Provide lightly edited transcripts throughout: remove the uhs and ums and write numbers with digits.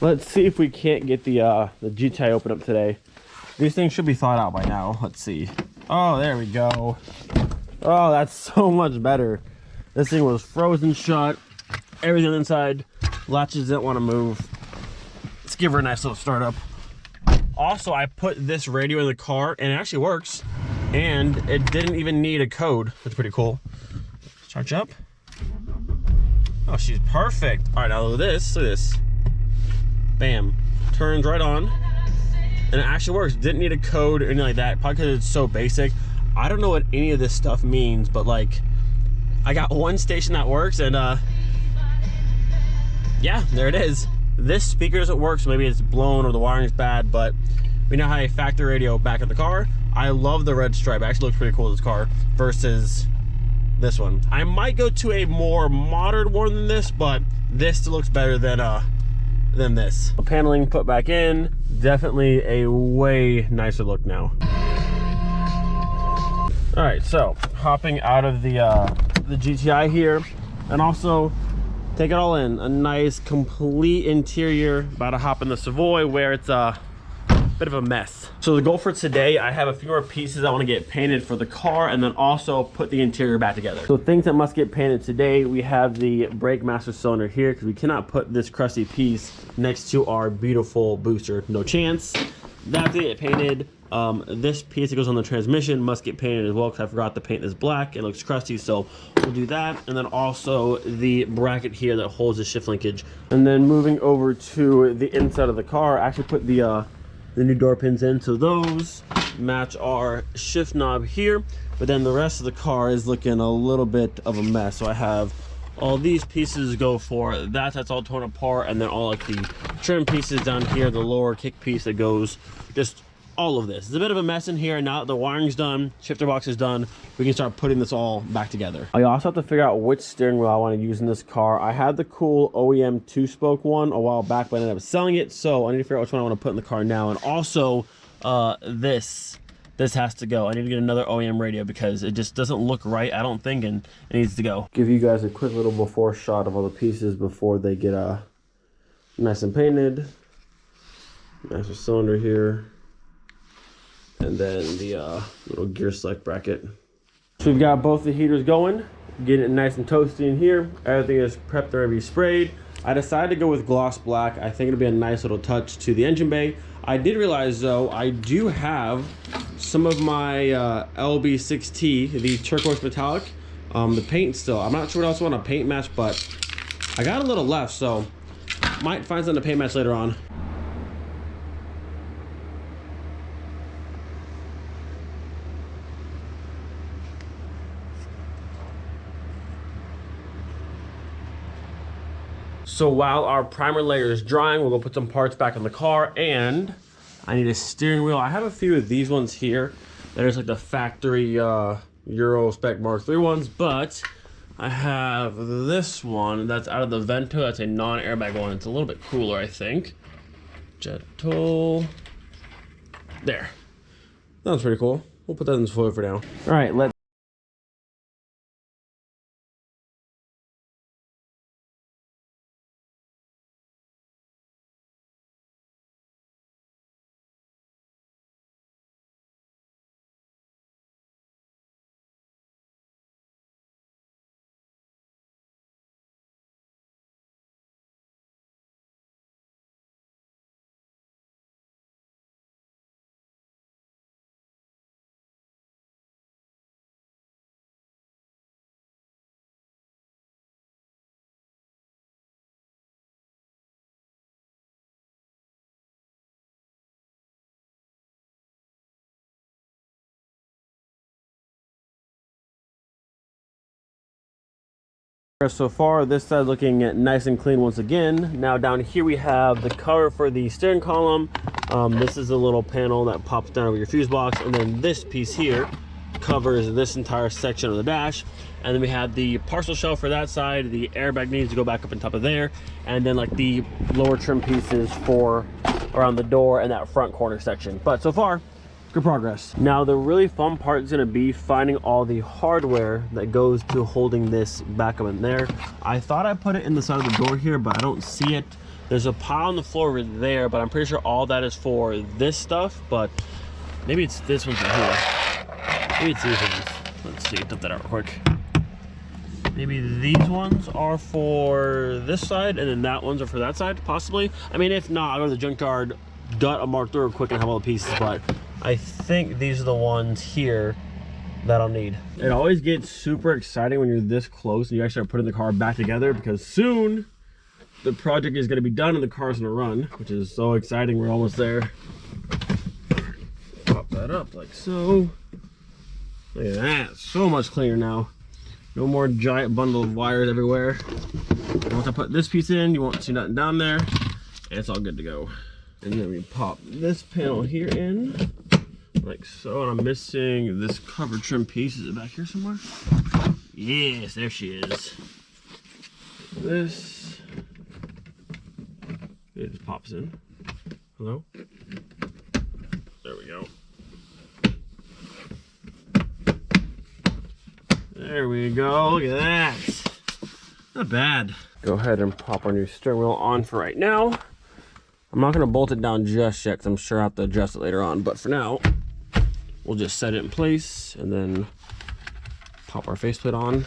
Let's see if we can't get the GTI open up today. These things should be thawed out by now. Let's see. Oh, there we go. Oh, that's so much better. This thing was frozen shut. Everything inside. Latches didn't want to move. Let's give her a nice little startup. Also, I put this radio in the car and it actually works. And it didn't even need a code, which is pretty cool. Charge up. Oh, she's perfect. All right, now look at this. Look at this. Bam. Turns right on. And it actually works. Didn't need a code or anything like that. Probably because it's so basic. I don't know what any of this stuff means, but like, I got one station that works, and yeah, there it is. This speaker doesn't work, so maybe it's blown or the wiring's bad, but we now have a factory radio back in the car. I love the red stripe. It actually looks pretty cool in this car versus this one. I might go to a more modern one than this, but this still looks better than this. The paneling put back in, definitely a way nicer look now. All right, so hopping out of the GTI here, and also take it all in. A nice complete interior. About to hop in the Savoy where it's a bit of a mess. So the goal for today, I have a few more pieces I want to get painted for the car, and then also put the interior back together. So things that must get painted today, we have the brake master cylinder here because we cannot put this crusty piece next to our beautiful booster. No chance. That's get painted. This piece that goes on the transmission must get painted as well because I forgot to paint this black. It looks crusty, so we'll do that. And then also the bracket here that holds the shift linkage. And then moving over to the inside of the car, I actually put the new door pins in, so those match our shift knob here. But then the rest of the car is looking a little bit of a mess. So I have all these pieces go for that. That's all torn apart, and then all like the trim pieces down here, the lower kick piece that goes, just all of this. It's a bit of a mess in here. Now that the wiring's done, shifter box is done, we can start putting this all back together. I also have to figure out which steering wheel I want to use in this car. I had the cool OEM 2-spoke one a while back, but I ended up selling it, so I need to figure out which one I want to put in the car now. And also this has to go. I need to get another OEM radio because it just doesn't look right, I don't think, and it needs to go. Give you guys a quick little before shot of all the pieces before they get nice and painted. Master cylinder here. And then the little gear select bracket. So we've got both the heaters going, getting it nice and toasty in here. Everything is prepped and sprayed. I decided to go with gloss black. I think it'll be a nice little touch to the engine bay. I did realize though, I do have some of my LB6T, the turquoise metallic, the paint still. I'm not sure what else I want to paint match, but I got a little left, so might find something to paint match later on. So while our primer layer is drying, we'll go put some parts back on the car, and I need a steering wheel. I have a few of these ones here. There's like the factory Euro spec Mark III ones, but I have this one that's out of the Vento. That's a non-airbag one. It's a little bit cooler, I think. Jet tool. There. That was pretty cool. We'll put that in the foil for now. All right, let's. So far, this side looking nice and clean once again. Now down here we have the cover for the steering column. This is a little panel that pops down over your fuse box, and then this piece here covers this entire section of the dash. And then we have the parcel shelf for that side. The airbag needs to go back up on top of there, and then like the lower trim pieces for around the door and that front corner section. But so far, good progress. Now the really fun part is going to be finding all the hardware that goes to holding this back up in there. I thought I put it in the side of the door here, but I don't see it. There's a pile on the floor over there, but I'm pretty sure all that is for this stuff, but maybe it's this one from here. Maybe it's these ones. Let's see, dump that out real quick. Maybe these ones are for this side, and then that ones are for that side, possibly. I mean, if not, I'll go to the junkyard, gut a mark through real quick and have all the pieces, but I think these are the ones here that I'll need. It always gets super exciting when you're this close and you actually are putting the car back together, because soon the project is gonna be done and the car's gonna run, which is so exciting. We're almost there. Pop that up like so. Look at that, so much cleaner now. No more giant bundle of wires everywhere. And once I put this piece in, you won't see nothing down there, and it's all good to go. And then we pop this panel here in, like so. And I'm missing this cover trim piece. Is it back here somewhere? Yes, there she is. This, it just pops in. Hello? There we go. There we go, look at that. Not bad. Go ahead and pop our new steering wheel on for right now. I'm not gonna bolt it down just yet, because I'm sure I'll have to adjust it later on, but for now, we'll just set it in place and then pop our faceplate on.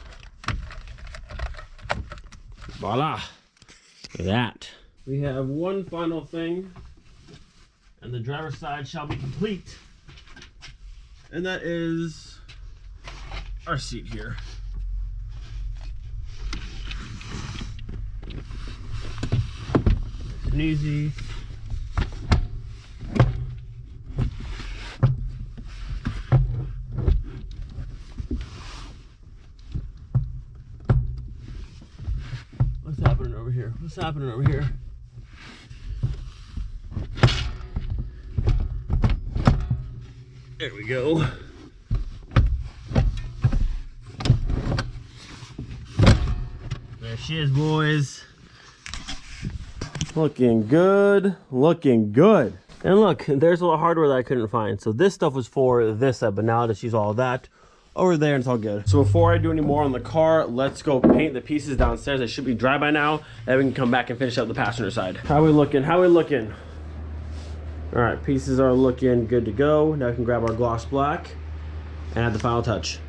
Voila, look at that. We have one final thing, and the driver's side shall be complete. And that is our seat here. Nice and easy. What's happening over here? What's happening over here? There we go. There she is, boys. Looking good, looking good. And look, there's a little hardware that I couldn't find. So this stuff was for this side, but now I'll just use all of that over there and it's all good. So before I do any more on the car, let's go paint the pieces downstairs. They should be dry by now, and we can come back and finish up the passenger side. How we looking? How we looking? All right, pieces are looking good to go. Now we can grab our gloss black and add the final touch.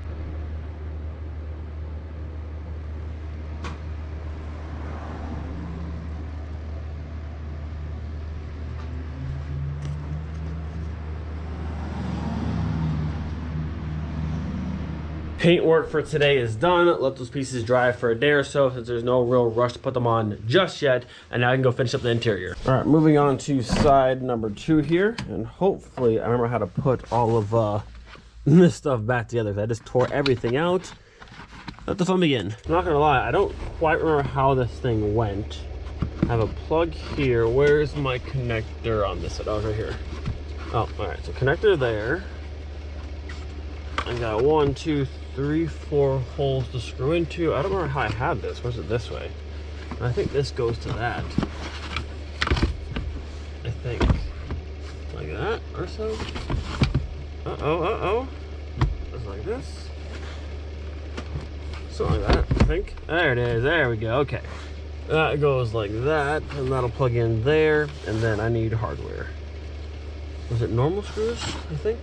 Paint work for today is done. Let those pieces dry for a day or so, since there's no real rush to put them on just yet. And now I can go finish up the interior. All right, moving on to side number 2 here. And hopefully I remember how to put all of this stuff back together, because I just tore everything out. Let the fun begin. I'm not gonna lie, I don't quite remember how this thing went. I have a plug here. Where's my connector on this side? Oh, it's right here. Oh, all right, so connector there. I got 1, 2, 3, 4 holes to screw into. I don't remember how I had this. Was it this way? I think this goes to that. I think. Like that or so. Uh-oh, uh-oh. Just like this. Something like that, I think. There it is. There we go. Okay. That goes like that, and that'll plug in there, and then I need hardware. Was it normal screws, I think?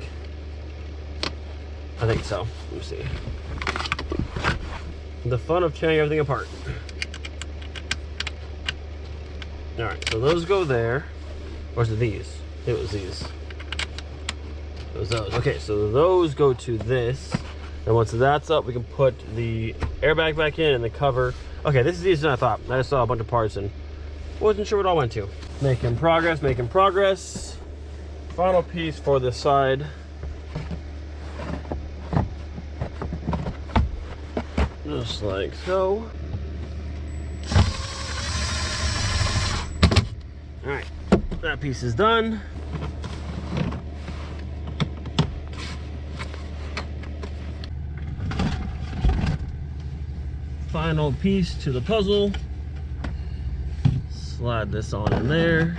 I think so. Let me see. The fun of tearing everything apart. All right, so those go there. Or is it these? It was these. It was those. Okay, so those go to this. And once that's up, we can put the airbag back in and the cover. Okay, this is easier than I thought. I just saw a bunch of parts and wasn't sure what all went to. Making progress, making progress. Final piece for this side. Just like so. All right, that piece is done. Final piece to the puzzle. Slide this on in there.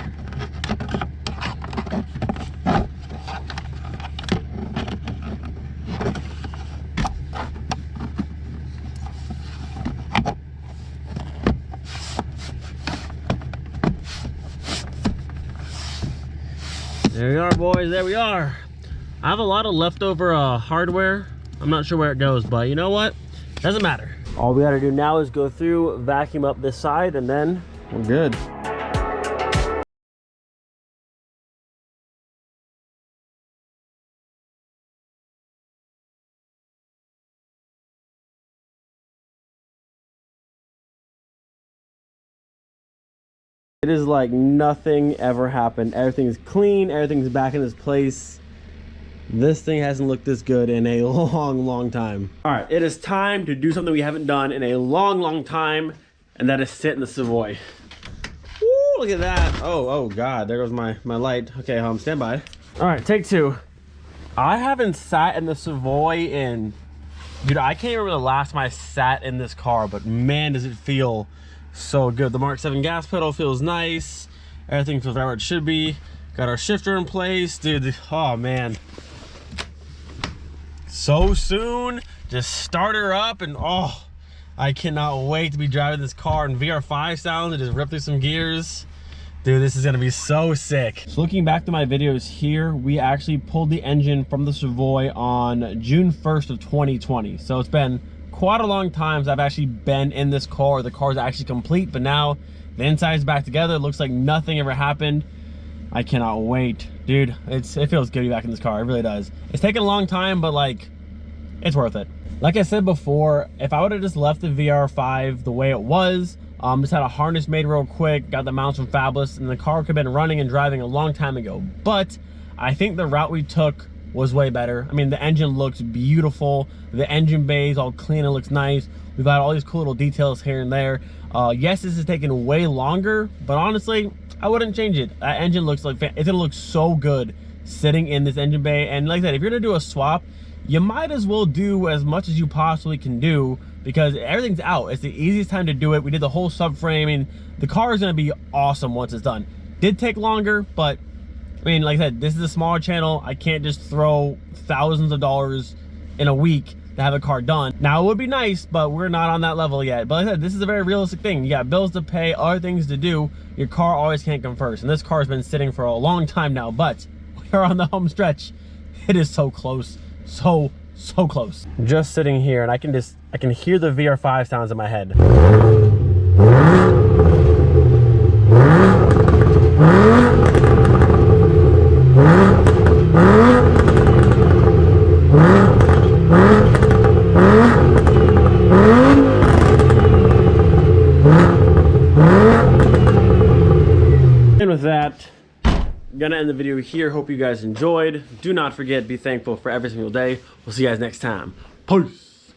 There we are, boys, there we are. I have a lot of leftover hardware. I'm not sure where it goes, but you know what? Doesn't matter. All we gotta do now is go through, vacuum up this side, and then we're good. It is like nothing ever happened. Everything's clean, everything's back in its place. This thing hasn't looked this good in a long time. All right, it is time to do something we haven't done in a long time, and that is sit in the Savoy. Woo, look at that. Oh God, there goes my light. Okay, stand by. All right, take two. I haven't sat in the Savoy in, dude, I can't remember the last time I sat in this car, but man, does it feel so good. The Mark 7 gas pedal feels nice. Everything feels right where it should be. Got our shifter in place, dude. Oh man. So soon, just start her up, and oh, I cannot wait to be driving this car in VR5 sounds and just rip through some gears. Dude, this is gonna be so sick. So looking back to my videos here, we actually pulled the engine from the Savoy on June 1st of 2020. So it's been quite a long time since I've actually been in this car. The car's actually complete, but now the inside's back together. It looks like nothing ever happened. I cannot wait. Dude, it feels good to be back in this car. It really does. It's taken a long time, but like, it's worth it. Like I said before, if I would have just left the VR5 the way it was, just had a harness made real quick, got the mounts from Fabulous, and the car could have been running and driving a long time ago. But I think the route we took was way better. I mean, the engine looks beautiful. The engine bay is all clean, it looks nice. We've got all these cool little details here and there. Yes, this is taking way longer, but honestly, I wouldn't change it. That engine looks like, it's gonna look so good sitting in this engine bay. And like I said, if you're gonna do a swap, you might as well do as much as you possibly can do, because everything's out. It's the easiest time to do it. We did the whole subframing. The car is gonna be awesome once it's done. Did take longer, but I mean, like I said, this is a smaller channel. I can't just throw thousands of dollars in a week to have a car done. Now, it would be nice, but we're not on that level yet. But like I said, this is a very realistic thing. You got bills to pay, other things to do. Your car always can't come first. And this car has been sitting for a long time now, but we're on the home stretch. It is so close. So close. Just sitting here, and I can hear the VR5 sounds in my head. And with that, I'm gonna end the video here. Hope you guys enjoyed. Do not forget, be thankful for every single day. We'll see you guys next time. Peace.